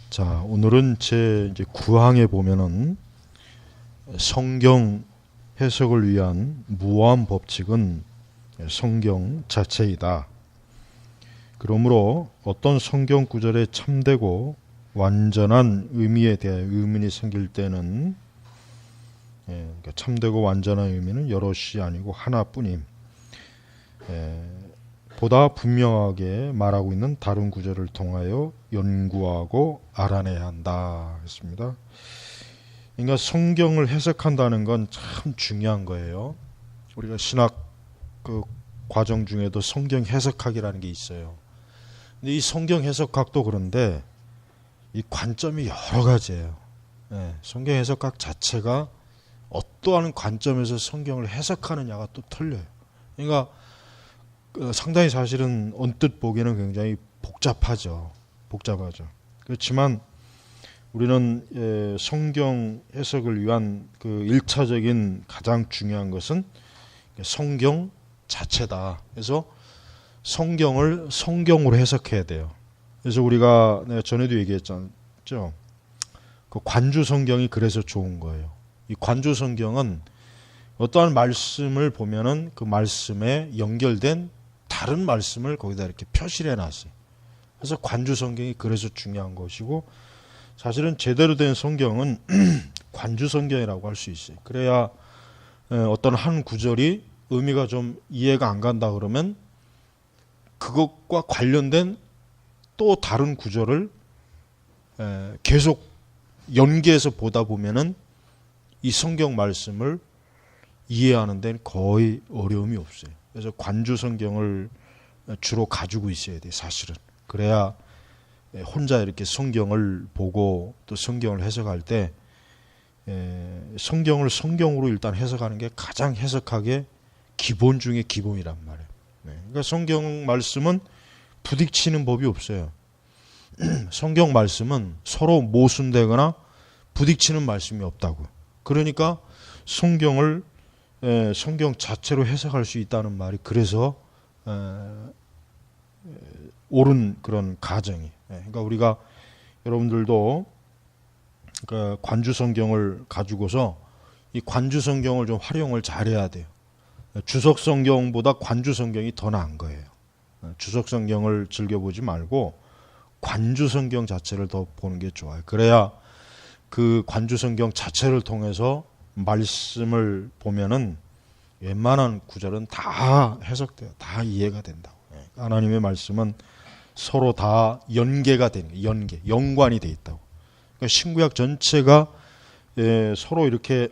자, 오늘은 제 이제 9항에 보면은 성경 해석을 위한 무한 법칙은 성경 자체이다. 그러므로 어떤 성경 구절에 참되고 완전한 의미에 대해 의문이 생길 때는 그러니까 참되고 완전한 의미는 여럿이 아니고 하나뿐임. 보다 분명하게 말하고 있는 다른 구절을 통하여 연구하고 알아내야 한다 했습니다. 그러니까 성경을 해석한다는 건 참 중요한 거예요. 우리가 신학 그 과정 중에도 성경 해석학이라는 게 있어요. 근데 이 성경 해석학도 그런데 이 관점이 여러 가지예요. 성경 해석학 자체가 어떠한 관점에서 성경을 해석하느냐가 또 틀려요. 그러니까 상당히 사실은 언뜻 보기에는 굉장히 복잡하죠. 그렇지만 우리는 성경 해석을 위한 그 1차적인 가장 중요한 것은 성경 자체다. 그래서 성경을 성경으로 해석해야 돼요. 그래서 우리가 내가 전에도 얘기했죠. 그 관주 성경이 그래서 좋은 거예요. 이 관주 성경은 어떠한 말씀을 보면은 그 말씀에 연결된 다른 말씀을 거기다 이렇게 표시를 해놨어요. 그래서 관주 성경이 그래서 중요한 것이고, 사실은 제대로 된 성경은 관주 성경이라고 할 수 있어요. 그래야 어떤 한 구절이 의미가 좀 이해가 안 간다 그러면 그것과 관련된 또 다른 구절을 계속 연계해서 보다 보면은 이 성경 말씀을 이해하는 데는 거의 어려움이 없어요. 그래서 관주 성경을 주로 가지고 있어야 돼요, 사실은. 그래야 혼자 이렇게 성경을 보고 또 성경을 해석할 때 성경을 성경으로 일단 해석하는 게 가장 해석하기에 기본 중에 기본이란 말이에요. 그러니까 성경 말씀은 부딪히는 법이 없어요. 성경 말씀은 서로 모순되거나 부딪히는 말씀이 없다고. 그러니까 성경 자체로 해석할 수 있다는 말이 그래서 옳은 그런 가정이. 그러니까 우리가 여러분들도 그 관주 성경을 가지고서 이 관주 성경을 좀 활용을 잘해야 돼요. 주석 성경보다 관주 성경이 더 나은 거예요. 주석 성경을 즐겨보지 말고 관주 성경 자체를 더 보는 게 좋아요. 그래야 그 관주 성경 자체를 통해서 말씀을 보면은 웬만한 구절은 다 해석돼요. 다 이해가 된다고. 하나님의 말씀은 서로 다 연계가 되는 거예요. 연관이 돼 있다고. 그러니까 신구약 전체가 서로 이렇게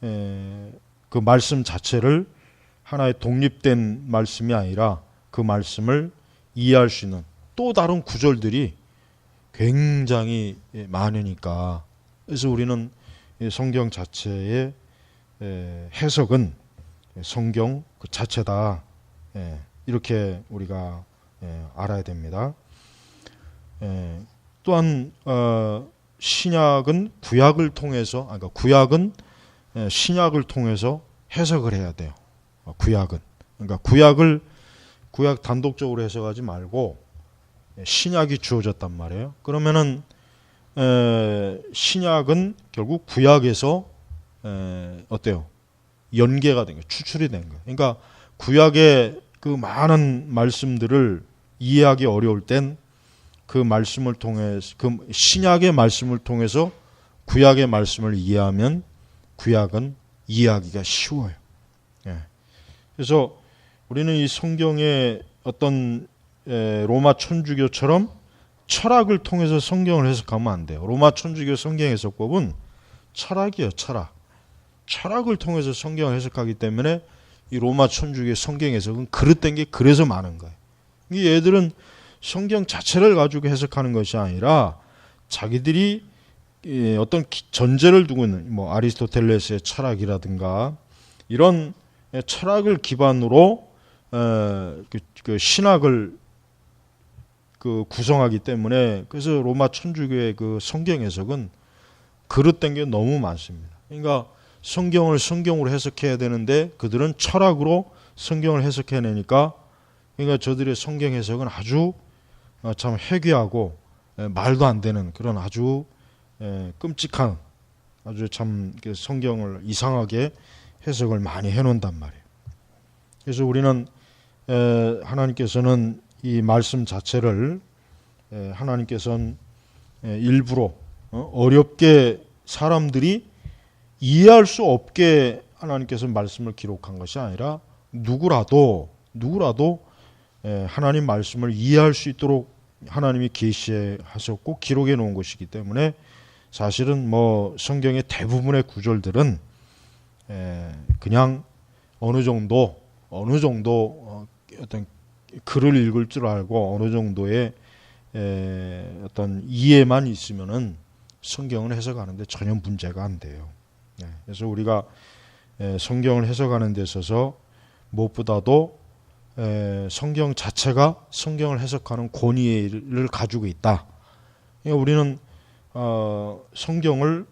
그 말씀 자체를 하나의 독립된 말씀이 아니라 그 말씀을 이해할 수 있는 또 다른 구절들이 굉장히 많으니까, 그래서 우리는 성경 자체의 해석은 성경 그 자체다. 이렇게 우리가 알아야 됩니다. 또한 신약은 구약을 통해서, 그러니까 구약은 신약을 통해서 해석을 해야 돼요. 그러니까 구약 단독적으로 해석하지 말고 신약이 주어졌단 말이에요. 그러면은 신약은 결국 구약에서 어때요? 연계가 된 거예요. 추출이 된 거예요. 그러니까 구약의 그 많은 말씀들을 이해하기 어려울 땐 그 말씀을 통해서, 그 신약의 말씀을 통해서 구약의 말씀을 이해하면 구약은 이해하기가 쉬워요. 그래서 우리는 이 성경의 어떤 로마 천주교처럼 철학을 통해서 성경을 해석하면 안 돼요. 로마 천주교 성경 해석법은 철학이에요. 철학을 통해서 성경을 해석하기 때문에 이 로마 천주교의 성경 해석은 그릇된 게 그래서 많은 거예요. 이 얘들은 성경 자체를 가지고 해석하는 것이 아니라 자기들이 어떤 전제를 두고 있는 뭐 아리스토텔레스의 철학이라든가 이런 철학을 기반으로 그 신학을 그 구성하기 때문에, 그래서 로마 천주교의 그 성경 해석은 그릇된 게 너무 많습니다. 그러니까 성경을 성경으로 해석해야 되는데 그들은 철학으로 성경을 해석해내니까, 그러니까 저들의 성경 해석은 아주 참 회귀하고 말도 안 되는 그런 아주 끔찍한 아주 참 성경을 이상하게 해석을 많이 해놓는단 말이에요. 그래서 우리는 하나님께서는 이 말씀 자체를 하나님께서는 일부러 어렵게 사람들이 이해할 수 없게 하나님께서 말씀을 기록한 것이 아니라 누구라도 하나님 말씀을 이해할 수 있도록 하나님이 계시하셨고 기록해 놓은 것이기 때문에 사실은 뭐 성경의 대부분의 구절들은 그냥 어느 정도 어떤 글을 읽을 줄 알고 어느 정도의 어떤 이해만 있으면은 성경을 해석하는데 전혀 문제가 안 돼요. 그래서 우리가 성경을 해석하는 데 있어서 무엇보다도 성경 자체가 성경을 해석하는 권위를 가지고 있다. 그러니까 우리는 성경을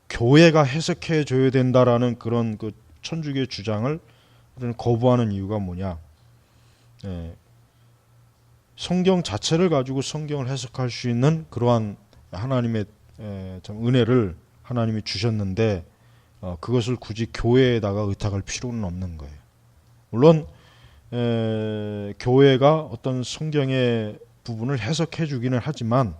교회가 해석해 줘야 된다라는 그런 그 천주교의 주장을 우리는 거부하는 이유가 뭐냐? 성경 자체를 가지고 성경을 해석할 수 있는 그러한 하나님의 참 은혜를 하나님이 주셨는데 그것을 굳이 교회에다가 의탁할 필요는 없는 거예요. 물론 교회가 어떤 성경의 부분을 해석해 주기는 하지만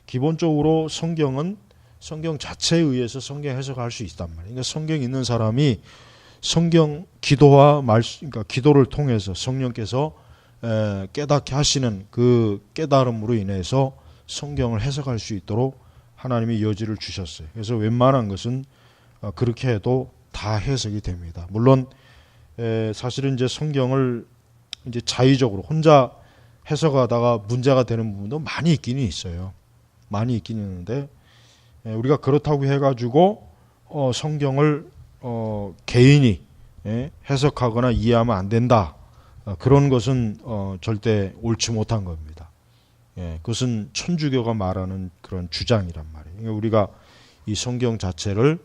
기본적으로 성경은 성경 자체에 의해서 성경 해석할 수 있단 말이에요. 그러니까 성경 있는 사람이 성경 기도와 말씀, 그러니까 기도를 통해서 성령께서 깨닫게 하시는 그 깨달음으로 인해서 성경을 해석할 수 있도록 하나님이 여지를 주셨어요. 그래서 웬만한 것은 그렇게 해도 다 해석이 됩니다. 물론 사실은 이제 성경을 이제 자의적으로 혼자 해석하다가 문제가 되는 부분도 많이 있기는 있어요. 많이 있긴 있는데 우리가 그렇다고 해가지고 성경을 개인이 해석하거나 이해하면 안 된다. 그런 것은 절대 옳지 못한 겁니다. 그것은 천주교가 말하는 그런 주장이란 말이에요. 그러니까 우리가 이 성경 자체를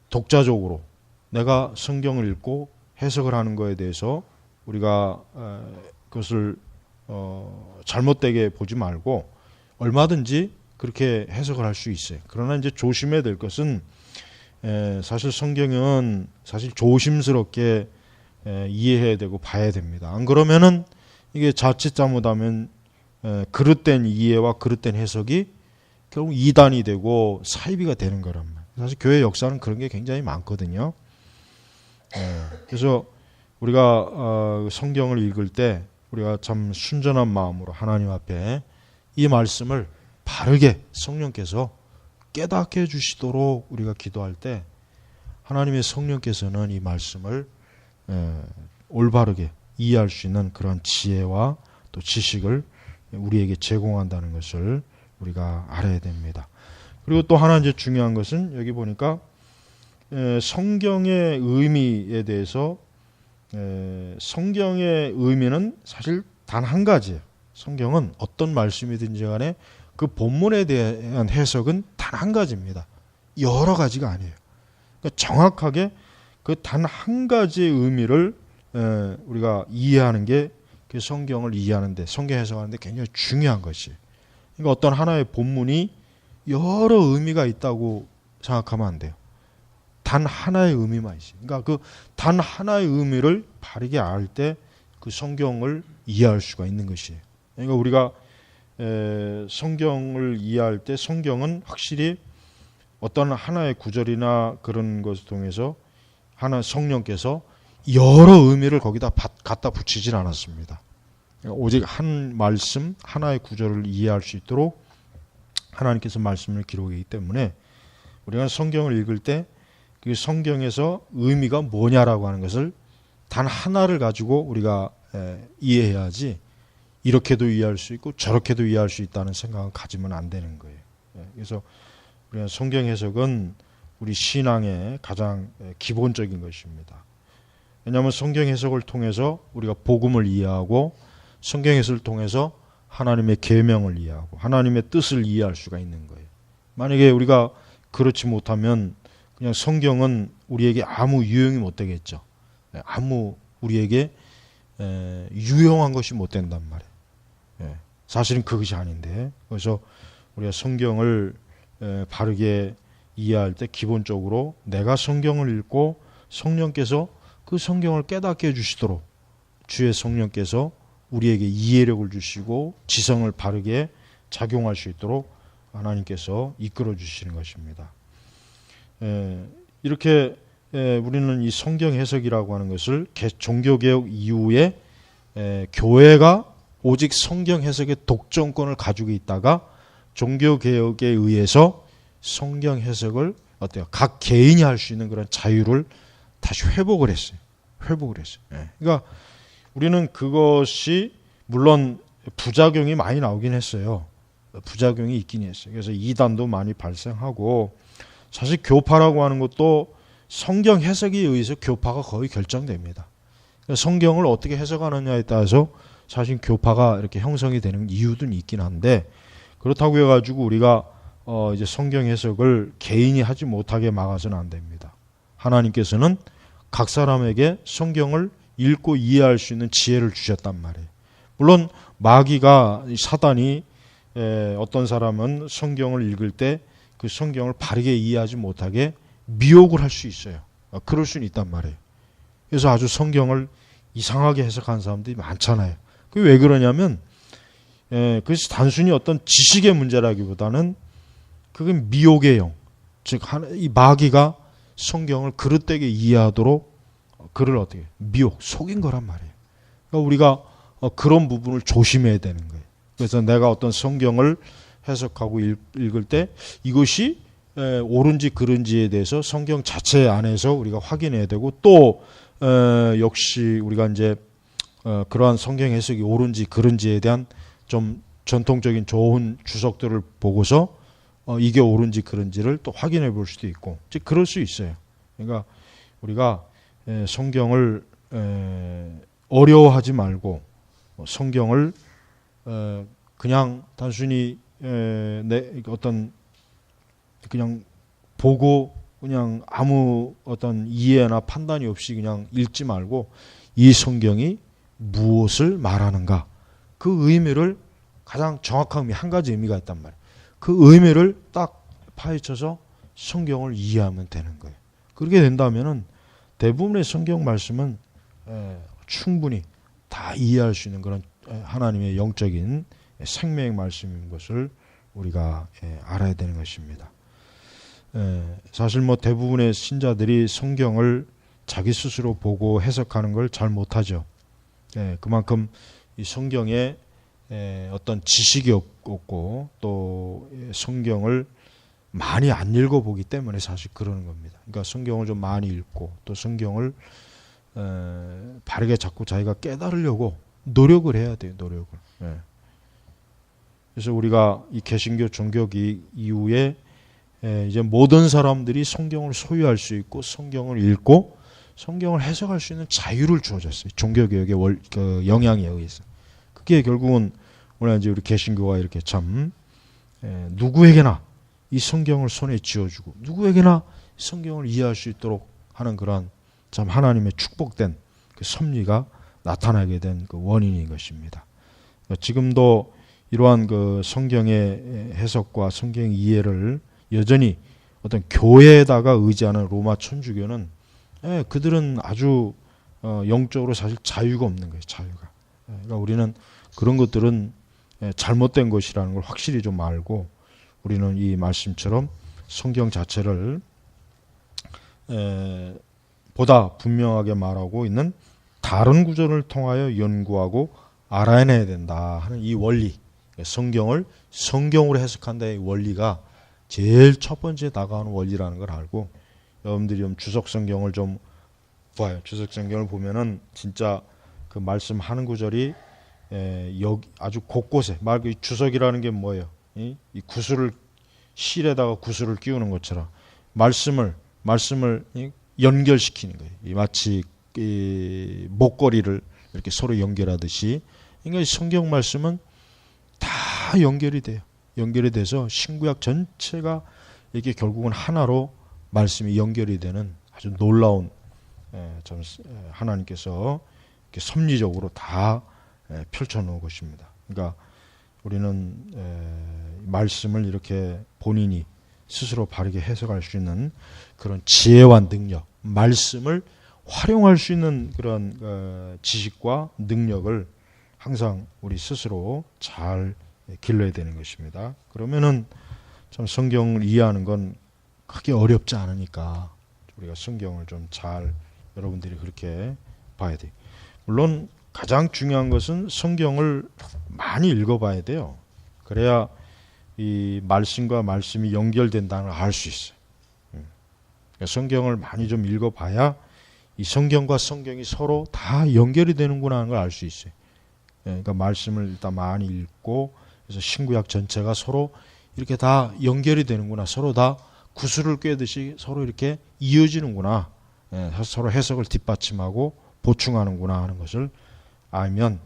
독자적으로 내가 성경을 읽고 해석을 하는 것에 대해서 우리가 그것을 잘못되게 보지 말고 얼마든지 그렇게 해석을 할 수 있어요. 그러나 이제 조심해야 될 것은 사실 성경은 사실 조심스럽게 이해해야 되고 봐야 됩니다. 안 그러면은 이게 자칫 잘못하면 그릇된 이해와 그릇된 해석이 결국 이단이 되고 사이비가 되는 거란 말이에요. 사실 교회 역사는 그런 게 굉장히 많거든요. 그래서 우리가 성경을 읽을 때 우리가 참 순전한 마음으로 하나님 앞에 이 말씀을 바르게 성령께서 깨닫게 해주시도록 우리가 기도할 때 하나님의 성령께서는 이 말씀을 올바르게 이해할 수 있는 그런 지혜와 또 지식을 우리에게 제공한다는 것을 우리가 알아야 됩니다. 그리고 또 하나 이제 중요한 것은 여기 보니까 성경의 의미에 대해서 성경의 의미는 사실 단 한 가지예요. 성경은 어떤 말씀이든지 간에 그 본문에 대한 해석은 단 한 가지입니다. 여러 가지가 아니에요. 그러니까 정확하게 그 단 한 가지의 의미를 우리가 이해하는 게 그 성경을 이해하는데 성경 해석하는데 굉장히 중요한 것이에요. 그러니까 어떤 하나의 본문이 여러 의미가 있다고 생각하면 안 돼요. 단 하나의 의미만 있어요. 그러니까 그 단 하나의 의미를 바르게 알 때 그 성경을 이해할 수가 있는 것이에요. 그러니까 우리가 성경을 이해할 때 성경은 확실히 어떤 하나의 구절이나 그런 것을 통해서 하나 성령께서 여러 의미를 거기다 갖다 붙이진 않았습니다. 오직 한 말씀, 하나의 구절을 이해할 수 있도록 하나님께서 말씀을 기록하기 때문에 우리가 성경을 읽을 때 그 성경에서 의미가 뭐냐라고 하는 것을 단 하나를 가지고 우리가 이해해야지 이렇게도 이해할 수 있고 저렇게도 이해할 수 있다는 생각을 가지면 안 되는 거예요. 그래서 우리가 성경 해석은 우리 신앙의 가장 기본적인 것입니다. 왜냐하면 성경 해석을 통해서 우리가 복음을 이해하고 성경 해석을 통해서 하나님의 계명을 이해하고 하나님의 뜻을 이해할 수가 있는 거예요. 만약에 우리가 그렇지 못하면 그냥 성경은 우리에게 아무 유용이 못 되겠죠. 아무 우리에게 유용한 것이 못 된단 말이에요. 사실은 그것이 아닌데, 그래서 우리가 성경을 바르게 이해할 때 기본적으로 내가 성경을 읽고 성령께서 그 성경을 깨닫게 해주시도록 주의 성령께서 우리에게 이해력을 주시고 지성을 바르게 작용할 수 있도록 하나님께서 이끌어 주시는 것입니다. 이렇게 우리는 이 성경 해석이라고 하는 것을 종교개혁 이후에 교회가 오직 성경 해석의 독점권을 가지고 있다가 종교개혁에 의해서 성경 해석을 어때요? 각 개인이 할 수 있는 그런 자유를 다시 회복을 했어요. 그러니까 우리는 그것이 물론 부작용이 많이 나오긴 했어요. 부작용이 있긴 했어요. 그래서 이단도 많이 발생하고 사실 교파라고 하는 것도 성경 해석에 의해서 교파가 거의 결정됩니다. 성경을 어떻게 해석하느냐에 따라서 사실 교파가 이렇게 형성이 되는 이유도 있긴 한데 그렇다고 해가지고 우리가 이제 성경 해석을 개인이 하지 못하게 막아서는 안 됩니다. 하나님께서는 각 사람에게 성경을 읽고 이해할 수 있는 지혜를 주셨단 말이에요. 물론 마귀가 사단이 어떤 사람은 성경을 읽을 때 그 성경을 바르게 이해하지 못하게 미혹을 할 수 있어요. 그럴 수는 있단 말이에요. 그래서 아주 성경을 이상하게 해석하는 사람들이 많잖아요. 그게 왜 그러냐면 그것이 단순히 어떤 지식의 문제라기보다는 그건 미혹의 영, 즉 이 마귀가 성경을 그릇되게 이해하도록 그를 어떻게 미혹, 속인 거란 말이에요. 그러니까 우리가 그런 부분을 조심해야 되는 거예요. 그래서 내가 어떤 성경을 해석하고 읽을 때 이것이 옳은지 그른지에 대해서 성경 자체 안에서 우리가 확인해야 되고 또 역시 우리가 이제 그러한 성경 해석이 옳은지 그른지에 대한 좀 전통적인 좋은 주석들을 보고서 이게 옳은지 그른지를 또 확인해 볼 수도 있고 즉 그럴 수 있어요. 그러니까 우리가 성경을 어려워하지 말고 성경을 그냥 단순히 어떤 그냥 보고 그냥 아무 어떤 이해나 판단이 없이 그냥 읽지 말고 이 성경이 무엇을 말하는가 그 의미를 가장 정확한 의미 한 가지 의미가 있단 말이에요. 그 의미를 딱 파헤쳐서 성경을 이해하면 되는 거예요. 그렇게 된다면은 대부분의 성경 말씀은 충분히 다 이해할 수 있는 그런 하나님의 영적인 생명의 말씀인 것을 우리가 알아야 되는 것입니다. 사실 뭐 대부분의 신자들이 성경을 자기 스스로 보고 해석하는 걸 잘 못하죠. 그만큼 이 성경에 어떤 지식이 없고 또 성경을 많이 안 읽어보기 때문에 사실 그러는 겁니다. 그러니까 성경을 좀 많이 읽고 또 성경을 바르게 자꾸 자기가 깨달으려고 노력을 해야 돼요. 노력을. 그래서 우리가 이 개신교 종교기 이후에 이제 모든 사람들이 성경을 소유할 수 있고 성경을 읽고 성경을 해석할 수 있는 자유를 주어졌어요. 종교개혁의 그 영향에 의해서. 그게 결국은 오늘 이제 우리 개신교가 이렇게 참 누구에게나 이 성경을 손에 쥐어주고 누구에게나 성경을 이해할 수 있도록 하는 그러한 참 하나님의 축복된 그 섭리가 나타나게 된 그 원인인 것입니다. 지금도 이러한 그 성경의 해석과 성경 이해를 여전히 어떤 교회에다가 의지하는 로마 천주교는 그들은 아주 영적으로 사실 자유가 없는 거예요. 자유가. 그러니까 우리는 그런 것들은 잘못된 것이라는 걸 확실히 좀 알고 우리는 이 말씀처럼 성경 자체를 보다 분명하게 말하고 있는 다른 구절을 통하여 연구하고 알아내야 된다 하는 이 원리, 성경을 성경으로 해석한다의 원리가 제일 첫 번째 다가오는 원리라는 걸 알고 여러분들이 좀 주석 성경을 좀 봐요. 주석 성경을 보면은 진짜 그 말씀하는 구절이 여기 아주 곳곳에 말 그 주석이라는 게 뭐예요? 이 구슬을 실에다가 구슬을 끼우는 것처럼 말씀을 연결시키는 거예요. 이 마치 이 목걸이를 이렇게 서로 연결하듯이 그러니까 성경 말씀은 다 연결이 돼요. 연결이 돼서 신구약 전체가 이게 결국은 하나로 말씀이 연결이 되는 아주 놀라운 하나님께서 이렇게 섭리적으로 다 펼쳐놓은 것입니다. 그러니까 우리는 말씀을 이렇게 본인이 스스로 바르게 해석할 수 있는 그런 지혜와 능력, 말씀을 활용할 수 있는 그런 지식과 능력을 항상 우리 스스로 잘 길러야 되는 것입니다. 그러면은 참 성경을 이해하는 건 크게 어렵지 않으니까 우리가 성경을 좀 잘 여러분들이 그렇게 봐야 돼요. 물론 가장 중요한 것은 성경을 많이 읽어봐야 돼요. 그래야 이 말씀과 말씀이 연결된다는 걸 알 수 있어요. 그러니까 성경을 많이 좀 읽어봐야 이 성경과 성경이 서로 다 연결이 되는구나 하는 걸 알 수 있어요. 그러니까 말씀을 일단 많이 읽고 그래서 신구약 전체가 서로 이렇게 다 연결이 되는구나, 서로 다 구슬을 꿰듯이 서로 이렇게 이어지는구나, 서로 해석을 뒷받침하고 보충하는구나 하는 것을 알면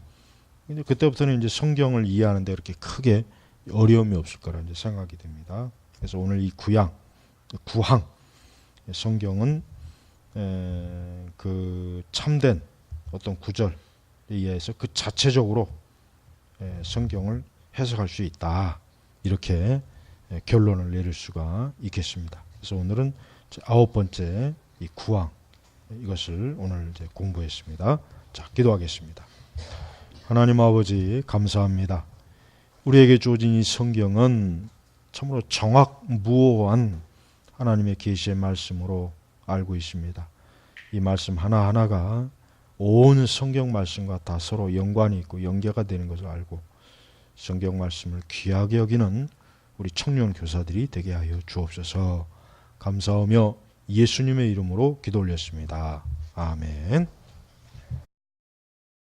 그때부터는 이제 성경을 이해하는데 그렇게 크게 어려움이 없을 거라 이제 생각이 됩니다. 그래서 오늘 이 구항 성경은 그 참된 어떤 구절에 의해서 그 자체적으로 성경을 해석할 수 있다, 이렇게 결론을 내릴 수가 있겠습니다. 그래서 오늘은 9번째 이 구항, 이것을 오늘 이제 공부했습니다. 자, 기도하겠습니다. 하나님 아버지, 감사합니다. 우리에게 주어진 이 성경은 참으로 정확무오한 하나님의 계시의 말씀으로 알고 있습니다. 이 말씀 하나하나가 온 성경 말씀과 다 서로 연관이 있고 연계가 되는 것을 알고 성경 말씀을 귀하게 여기는 우리 청년 교사들이 되게 하여 주옵소서. 감사하며 예수님의 이름으로 기도 올렸습니다. 아멘.